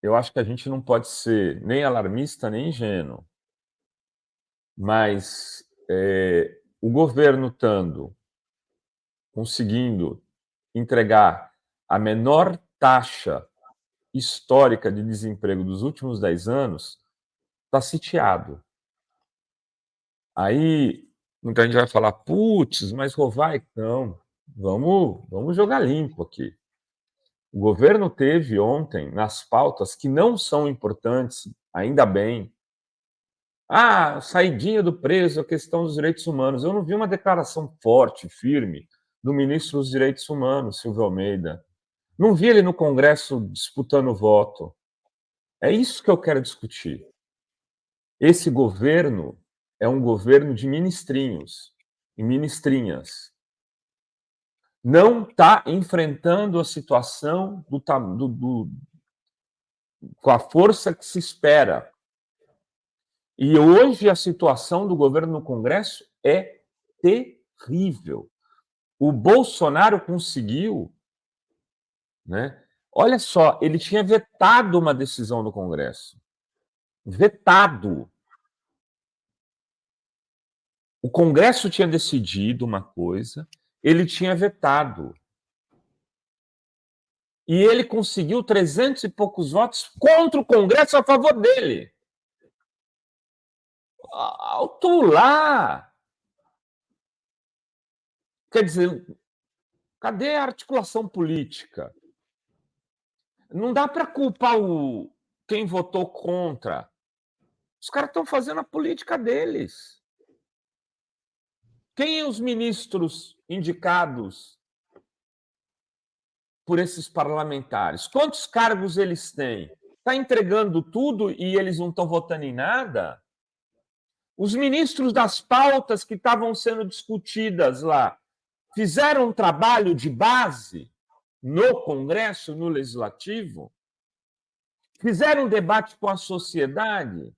eu acho que a gente não pode ser nem alarmista nem ingênuo, mas o governo estando conseguindo entregar a menor taxa histórica de desemprego dos últimos 10 anos, está sitiado. Aí muita gente vai falar: "Putz, mas Rovai", não, vamos jogar limpo aqui. O governo teve ontem, nas pautas que não são importantes, ainda bem, saidinha do preso, a questão dos direitos humanos. Eu não vi uma declaração forte, firme, do ministro dos Direitos Humanos, Silvio Almeida. Não vi ele no Congresso disputando voto. É isso que eu quero discutir. Esse governo é um governo de ministrinhos e ministrinhas. Não está enfrentando a situação com a força que se espera. E hoje a situação do governo no Congresso é terrível. O Bolsonaro conseguiu, né? Olha só, ele tinha vetado uma decisão no Congresso. Vetado. O Congresso tinha decidido uma coisa, ele tinha vetado. E ele conseguiu 300 e poucos votos contra o Congresso a favor dele. Alto lá! Quer dizer, cadê a articulação política? Não dá para culpar quem votou contra. Os caras estão fazendo a política deles. Quem são os ministros indicados por esses parlamentares? Quantos cargos eles têm? Está entregando tudo e eles não estão votando em nada? Os ministros das pautas que estavam sendo discutidas lá fizeram um trabalho de base no Congresso, no Legislativo? Fizeram um debate com a sociedade?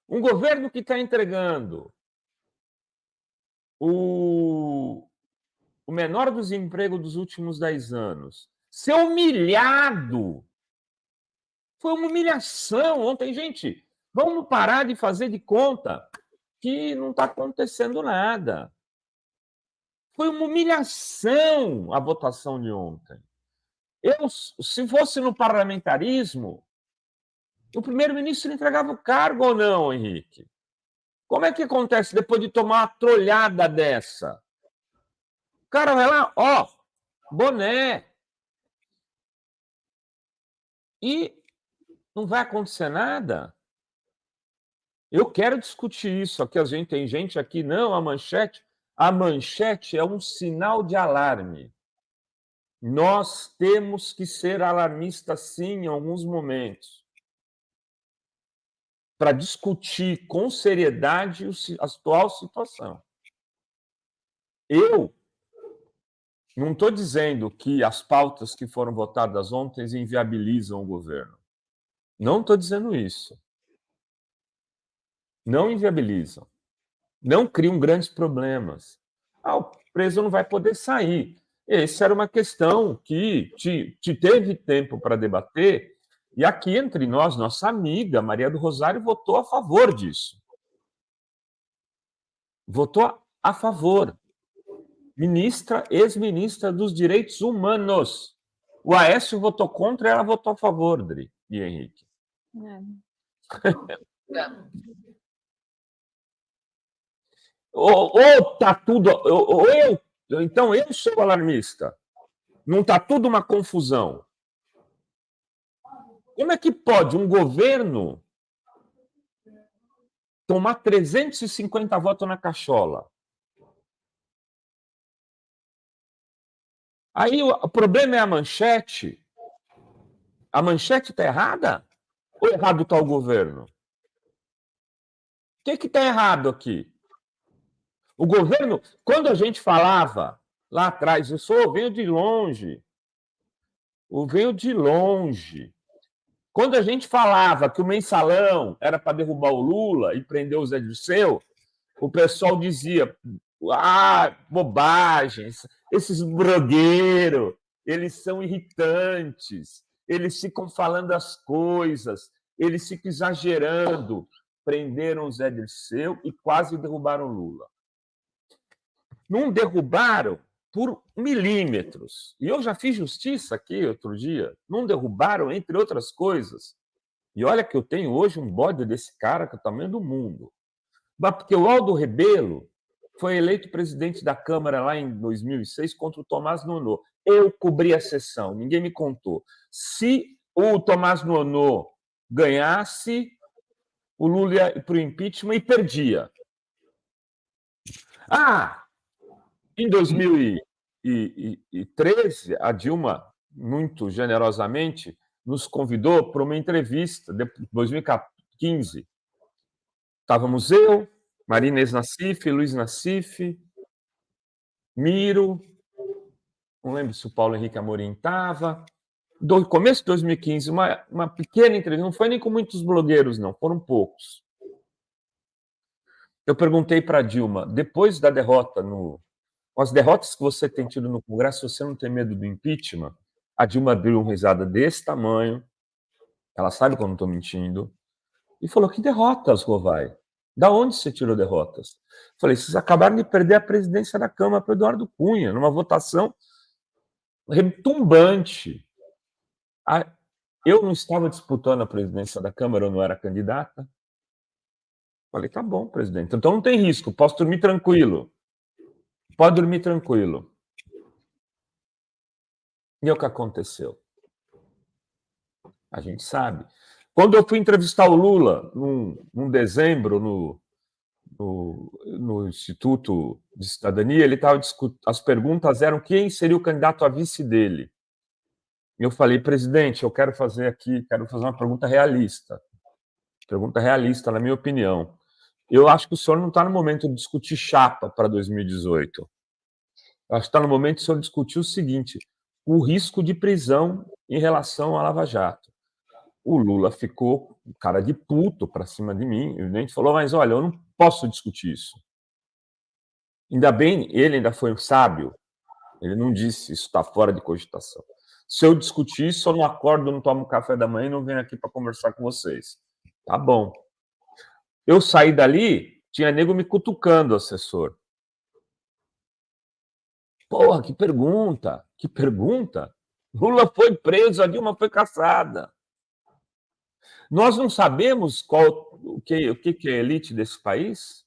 Um governo que está entregando o menor desemprego dos últimos 10 anos, ser humilhado. Foi uma humilhação ontem, gente. Vamos parar de fazer de conta que não está acontecendo nada. Foi uma humilhação a votação de ontem. Se fosse no parlamentarismo, o primeiro-ministro entregava o cargo ou não, Henrique? Como é que acontece depois de tomar uma trolhada dessa? O cara vai lá, boné. E não vai acontecer nada? Eu quero discutir isso aqui. Tem gente aqui, não, a manchete é um sinal de alarme. Nós temos que ser alarmistas, sim, em alguns momentos, para discutir com seriedade a atual situação. Eu não estou dizendo que as pautas que foram votadas ontem inviabilizam o governo. Não estou dizendo isso. Não inviabilizam. Não criam grandes problemas. O preso não vai poder sair. Essa era uma questão que teve tempo para debater, e aqui entre nós, nossa amiga Maria do Rosário votou a favor disso. Votou a favor. Ex-ministra dos Direitos Humanos. O Aécio votou contra e ela votou a favor, Dri e Henrique. Ou tá tudo. Então eu sou alarmista. Não está tudo uma confusão. Como é que pode um governo tomar 350 votos na cachola? Aí o problema é a manchete. A manchete está errada? Ou errado está o governo? O que está errado aqui? O governo, quando a gente falava lá atrás, venho de longe. Quando a gente falava que o mensalão era para derrubar o Lula e prender o Zé Dirceu, o pessoal dizia: bobagens, esses blogueiros. eles são irritantes, eles ficam falando as coisas, eles ficam exagerando. Prenderam o Zé Dirceu e quase derrubaram Lula. Não derrubaram por milímetros. E eu já fiz justiça aqui outro dia. Não derrubaram, entre outras coisas. E olha que eu tenho hoje um bode desse cara que é o tamanho do mundo. Porque o Aldo Rebelo foi eleito presidente da Câmara lá em 2006 contra o Tomás Nonô. Eu cobri a sessão, ninguém me contou. Se o Tomás Nonô ganhasse, o Lula ia para o impeachment e perdia. Em 2013, a Dilma, muito generosamente, nos convidou para uma entrevista, em 2015. Estávamos eu, Marina Nassif, Luiz Nassif, Miro, não lembro se o Paulo Henrique Amorim estava. Do começo de 2015, uma pequena entrevista, não foi nem com muitos blogueiros, não, foram poucos. Eu perguntei para a Dilma, depois da derrota, com as derrotas que você tem tido no Congresso, você não tem medo do impeachment? A Dilma deu uma risada desse tamanho, ela sabe que eu não estou mentindo, e falou, que derrotas, Rovai? Da onde você tirou derrotas? Falei, vocês acabaram de perder a presidência da Câmara para o Eduardo Cunha, numa votação retumbante. Eu não estava disputando a presidência da Câmara, eu não era candidata. Falei, tá bom, presidente, então não tem risco, posso dormir tranquilo. Pode dormir tranquilo. E o que aconteceu? A gente sabe. Quando eu fui entrevistar o Lula, num dezembro, no Instituto de Cidadania, ele estava as perguntas eram quem seria o candidato a vice dele. Eu falei, presidente, eu quero fazer uma pergunta realista. Pergunta realista, na minha opinião. Eu acho que o senhor não está no momento de discutir chapa para 2018. Eu acho que está no momento de o senhor discutir o seguinte, o risco de prisão em relação à Lava Jato. O Lula ficou cara de puto para cima de mim, e nem falou, mas olha, eu não posso discutir isso. Ainda bem, ele ainda foi um sábio, ele não disse, isso está fora de cogitação. Se eu discutir isso, eu não acordo, não tomo café da manhã e não venho aqui para conversar com vocês. Tá bom. Eu saí dali, tinha nego me cutucando, assessor. Porra, que pergunta, que pergunta. Lula foi preso, a Dilma foi caçada. Nós não sabemos o que é a elite desse país?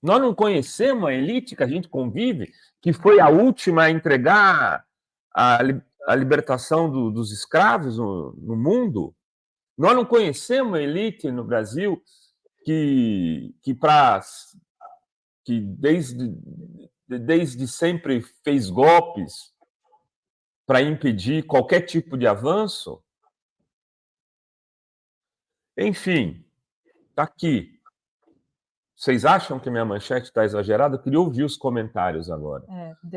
Nós não conhecemos a elite que a gente convive, que foi a última a entregar a libertação dos escravos no mundo? Nós não conhecemos a elite no Brasil que desde sempre fez golpes para impedir qualquer tipo de avanço? Enfim, está aqui. Vocês acham que minha manchete está exagerada? Eu queria ouvir os comentários agora.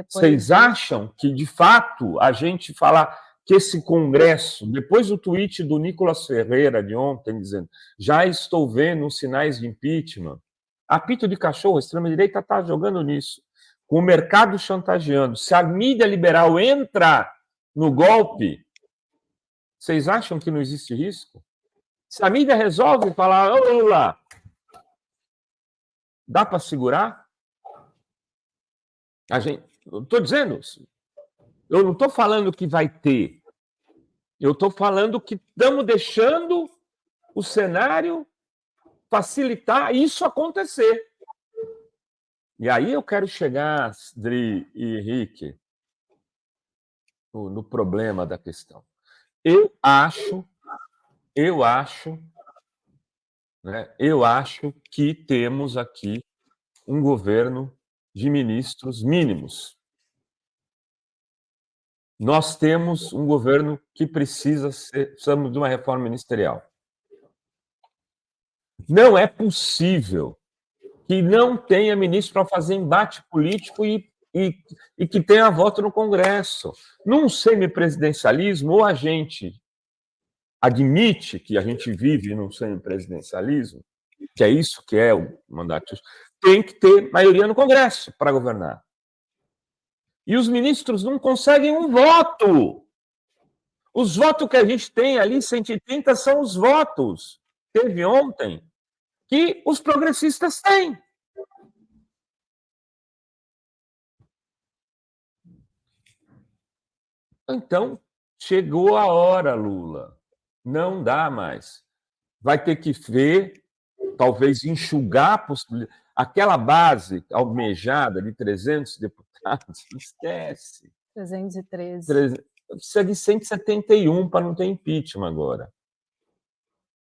Vocês acham que, de fato, a gente falar que esse Congresso, depois do tweet do Nicolas Ferreira de ontem, dizendo já estou vendo os sinais de impeachment, apito de cachorro, a extrema-direita está jogando nisso, com o mercado chantageando. Se a mídia liberal entra no golpe, vocês acham que não existe risco? Se a mídia resolve falar, ô Lula, dá para segurar? Eu estou dizendo, eu não estou falando que vai ter, eu estou falando que estamos deixando o cenário facilitar isso acontecer. E aí eu quero chegar, Dri e Henrique, no problema da questão. Eu acho que temos aqui um governo de ministros mínimos. Nós temos um governo que precisamos de uma reforma ministerial. Não é possível que não tenha ministro para fazer embate político e que tenha voto no Congresso. Num semipresidencialismo, ou a gente admite que a gente vive num semipresidencialismo, que é isso que é o mandato, tem que ter maioria no Congresso para governar. E os ministros não conseguem um voto. Os votos que a gente tem ali, 130, são os votos, teve ontem, que os progressistas têm. Então, chegou a hora, Lula. Não dá mais. Vai ter que ver, talvez enxugar a possibilidade. Aquela base almejada de 300 deputados, esquece. 313. Precisa de 171 para não ter impeachment agora.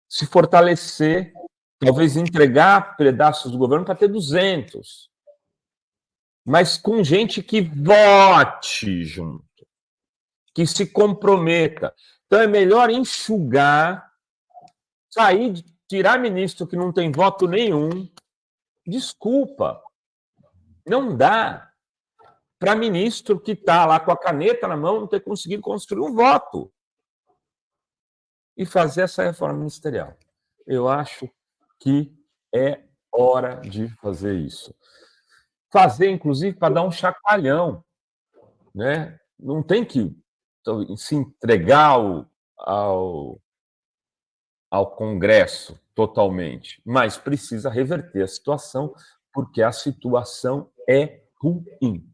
Se fortalecer, talvez entregar pedaços do governo para ter 200. Mas com gente que vote junto, que se comprometa. Então é melhor enxugar, sair, tirar ministro que não tem voto nenhum. Desculpa, não dá para ministro que está lá com a caneta na mão não ter conseguido construir um voto e fazer essa reforma ministerial. Eu acho que é hora de fazer isso. Fazer, inclusive, para dar um chacoalhão, né? Não tem que se entregar ao Congresso totalmente, mas precisa reverter a situação, porque a situação é ruim.